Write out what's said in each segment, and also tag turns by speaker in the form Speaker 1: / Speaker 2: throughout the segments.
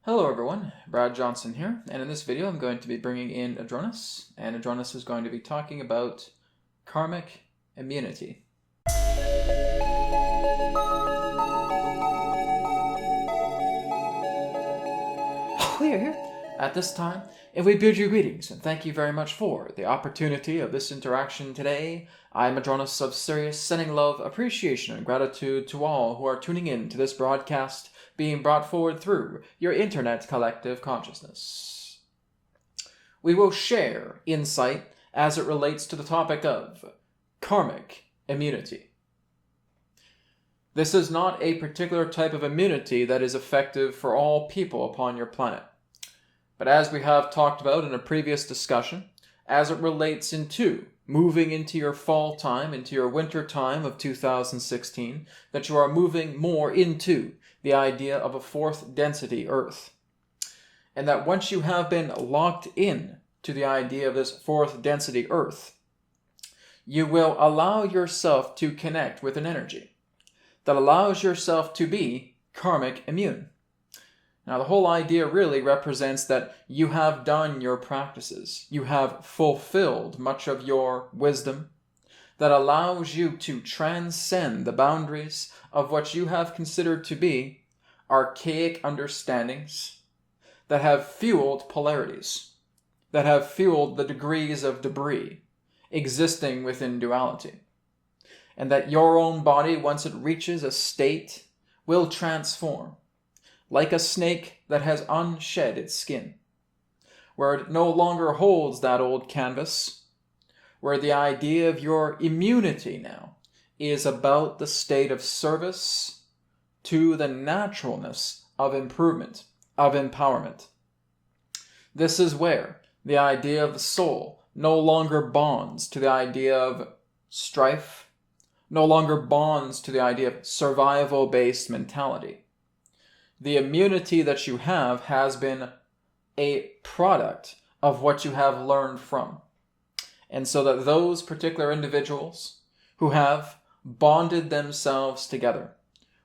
Speaker 1: Hello everyone, Brad Johnson here, and in this video I'm going to be bringing in Adronis, and Adronis is going to be talking about karmic immunity. We are here at this time, and we bid you greetings, and thank you very much for the opportunity of this interaction today. I am Adronis of Sirius, sending love, appreciation, and gratitude to all who are tuning in to this broadcast being brought forward through your internet collective consciousness. We will share insight as it relates to the topic of karmic immunity. This is not a particular type of immunity that is effective for all people upon your planet. But as we have talked about in a previous discussion, as it relates into moving into your fall time, into your winter time of 2016, that you are moving more into the idea of a fourth density Earth. And that once you have been locked in to the idea of this fourth density Earth, you will allow yourself to connect with an energy that allows yourself to be karmic immune. Now, the whole idea really represents that you have done your practices. You have fulfilled much of your wisdom that allows you to transcend the boundaries of what you have considered to be archaic understandings that have fueled polarities, that have fueled the degrees of debris existing within duality. And that your own body, once it reaches a state, will transform, like a snake that has unshed its skin, where it no longer holds that old canvas, where the idea of your immunity now is about the state of service to the naturalness of improvement, of empowerment. This is where the idea of the soul no longer bonds to the idea of strife, no longer bonds to the idea of survival-based mentality. The immunity that you have has been a product of what you have learned from. And so that those particular individuals who have bonded themselves together,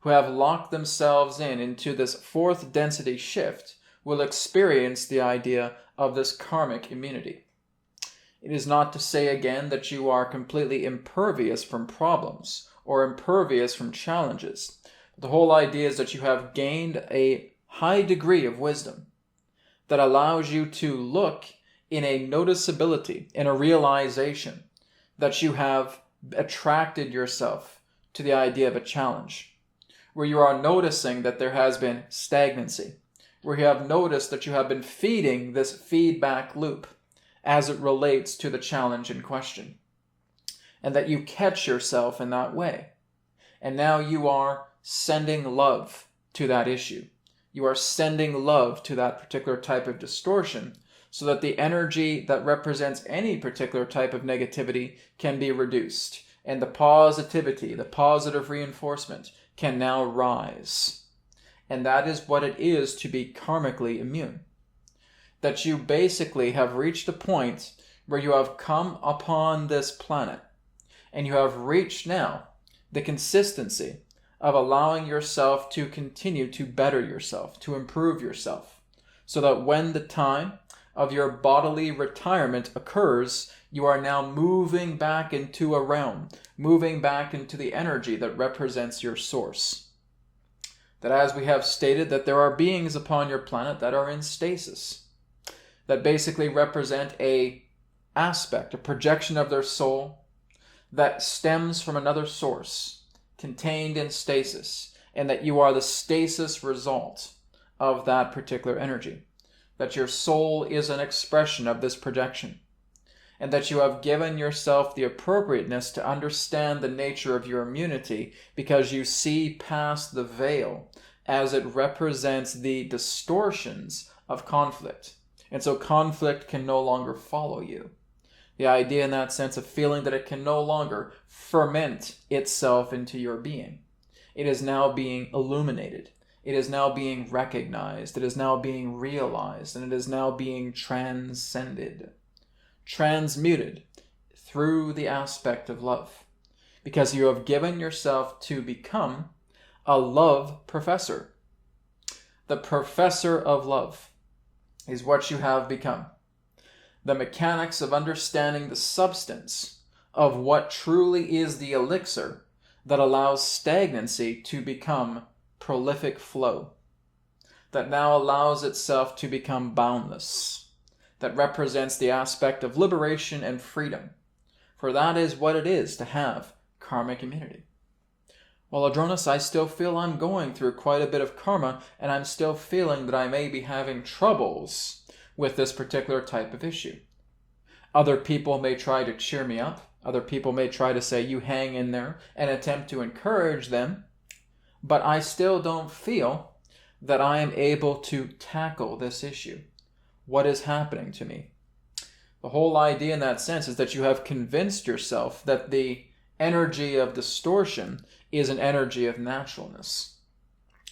Speaker 1: who have locked themselves into this fourth density shift, will experience the idea of this karmic immunity. It is not to say again that you are completely impervious from problems or impervious from challenges. The whole idea is that you have gained a high degree of wisdom that allows you to look in a noticeability, in a realization that you have attracted yourself to the idea of a challenge, where you are noticing that there has been stagnancy, where you have noticed that you have been feeding this feedback loop as it relates to the challenge in question, and that you catch yourself in that way. And now you are sending love to that issue. You are sending love to that particular type of distortion so that the energy that represents any particular type of negativity can be reduced, and the positivity, the positive reinforcement can now rise. And that is what it is to be karmically immune. That you basically have reached a point where you have come upon this planet and you have reached now the consistency of allowing yourself to continue to better yourself, to improve yourself, so that when the time of your bodily retirement occurs, you are now moving back into a realm, moving back into the energy that represents your source. That, as we have stated, that there are beings upon your planet that are in stasis, that basically represent a aspect, a projection of their soul that stems from another source, contained in stasis, and that you are the stasis result of that particular energy. That your soul is an expression of this projection, and that you have given yourself the appropriateness to understand the nature of your immunity because you see past the veil as it represents the distortions of conflict. And so conflict can no longer follow you. The idea in that sense of feeling that it can no longer ferment itself into your being. It is now being illuminated. It is now being recognized. It is now being realized. And it is now being transcended. Transmuted through the aspect of love. Because you have given yourself to become a love professor. The professor of love is what you have become. The mechanics of understanding the substance of what truly is the elixir that allows stagnancy to become prolific flow, that now allows itself to become boundless, that represents the aspect of liberation and freedom, for that is what it is to have karmic immunity. Well, Adronis, I still feel I'm going through quite a bit of karma, and I'm still feeling that I may be having troubles with this particular type of issue. Other people may try to cheer me up. Other people may try to say, you hang in there, and attempt to encourage them. But I still don't feel that I am able to tackle this issue. What is happening to me? The whole idea in that sense is that you have convinced yourself that the energy of distortion is an energy of naturalness.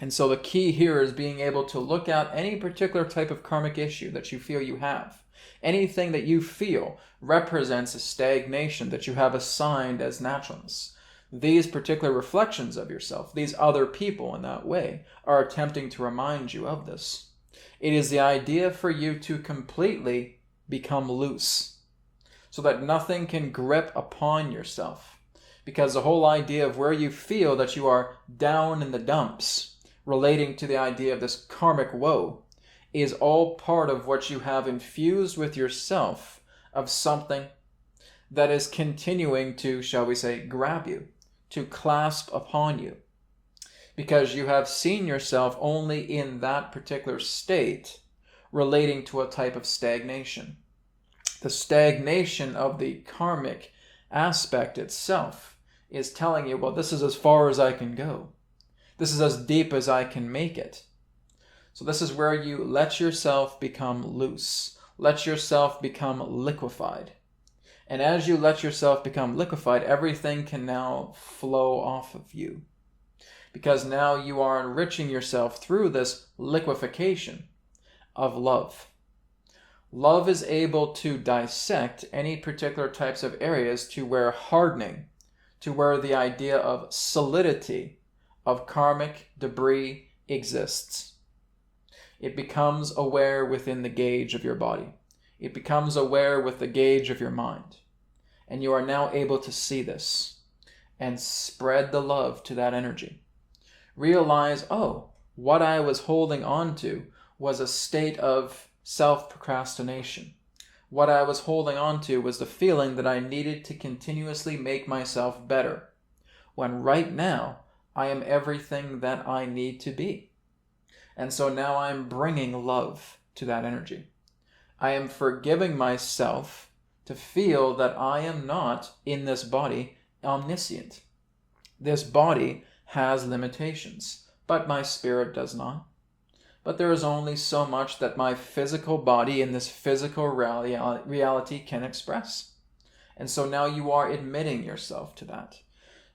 Speaker 1: And so the key here is being able to look at any particular type of karmic issue that you feel you have. Anything that you feel represents a stagnation that you have assigned as naturalness. These particular reflections of yourself, these other people in that way, are attempting to remind you of this. It is the idea for you to completely become loose, so that nothing can grip upon yourself. Because the whole idea of where you feel that you are down in the dumps, relating to the idea of this karmic woe, is all part of what you have infused with yourself of something that is continuing to, shall we say, grab you, to clasp upon you. Because you have seen yourself only in that particular state relating to a type of stagnation. The stagnation of the karmic aspect itself is telling you, well, this is as far as I can go. This is as deep as I can make it. So this is where you let yourself become loose. Let yourself become liquefied. And as you let yourself become liquefied, everything can now flow off of you. Because now you are enriching yourself through this liquefaction of love. Love is able to dissect any particular types of areas to where hardening, to where the idea of solidity of karmic debris exists. It becomes aware within the gauge of your body. It becomes aware with the gauge of your mind. And you are now able to see this and spread the love to that energy. Realize, oh, what I was holding on to was a state of self-procrastination. What I was holding on to was the feeling that I needed to continuously make myself better, when right now I am everything that I need to be. And so now I'm bringing love to that energy. I am forgiving myself to feel that I am not, in this body, omniscient. This body has limitations, but my spirit does not. But there is only so much that my physical body in this physical reality can express. And so now you are admitting yourself to that.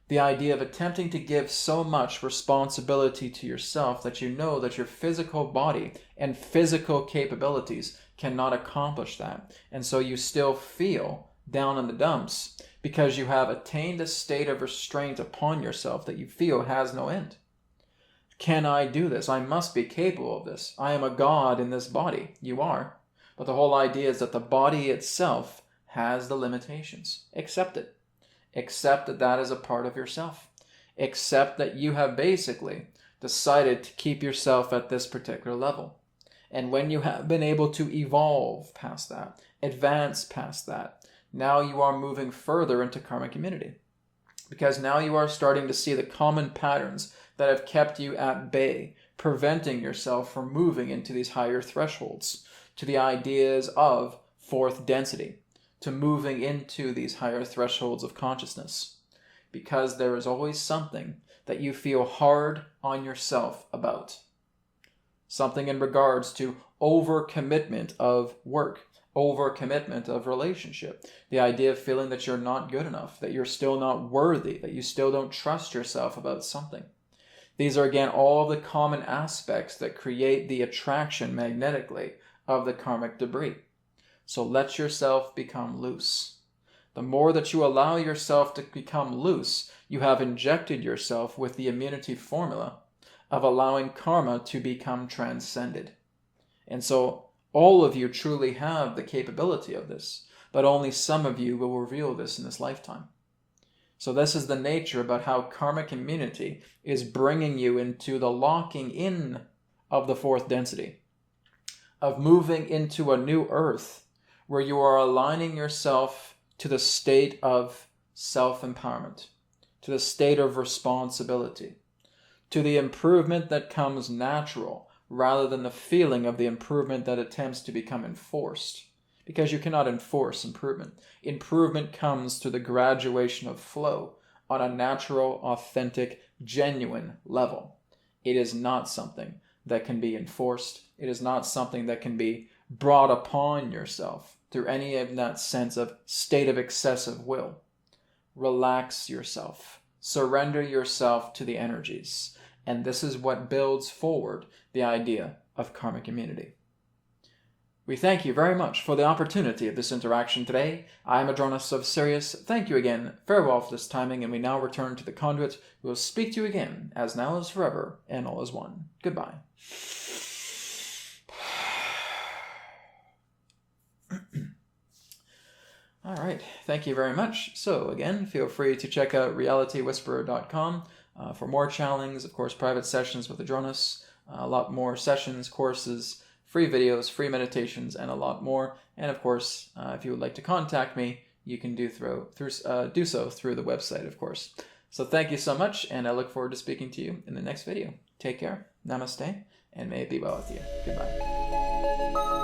Speaker 1: The idea of attempting to give so much responsibility to yourself that you know that your physical body and physical capabilities cannot accomplish that. And so you still feel down in the dumps because you have attained a state of restraint upon yourself that you feel has no end. Can I do this? I must be capable of this. I am a god in this body. You are. But the whole idea is that the body itself has the limitations. Accept it. Accept that that is a part of yourself. Accept that you have basically decided to keep yourself at this particular level. And when you have been able to evolve past that, advance past that, now you are moving further into karmic immunity. Because now you are starting to see the common patterns that have kept you at bay, preventing yourself from moving into these higher thresholds, to the ideas of fourth density, to moving into these higher thresholds of consciousness. Because there is always something that you feel hard on yourself about. Something in regards to overcommitment of work, overcommitment of relationship. The idea of feeling that you're not good enough, that you're still not worthy, that you still don't trust yourself about something. These are again all the common aspects that create the attraction magnetically of the karmic debris. So let yourself become loose. The more that you allow yourself to become loose, you have injected yourself with the immunity formula of allowing karma to become transcended. And so all of you truly have the capability of this, but only some of you will reveal this in this lifetime. So this is the nature about how karmic immunity is bringing you into the locking in of the fourth density, of moving into a new earth where you are aligning yourself to the state of self-empowerment, to the state of responsibility, to the improvement that comes natural rather than the feeling of the improvement that attempts to become enforced. Because you cannot enforce improvement. Improvement comes through the graduation of flow on a natural, authentic, genuine level. It is not something that can be enforced. It is not something that can be brought upon yourself through any of that sense of state of excessive will. Relax yourself. Surrender yourself to the energies. And this is what builds forward the idea of karmic immunity. We thank you very much for the opportunity of this interaction today. I am Adronis of Sirius. Thank you again. Farewell for this timing, and we now return to the conduit. We will speak to you again, as now is forever, and all is one. Goodbye. All right, thank you very much. So again, feel free to check out realitywhisperer.com for more channelings, of course, private sessions with Adronis, a lot more sessions, courses, free videos, free meditations, and a lot more. And of course, if you would like to contact me, you can do so through the website, of course. So thank you so much, and I look forward to speaking to you in the next video. Take care, namaste, and may it be well with you. Goodbye.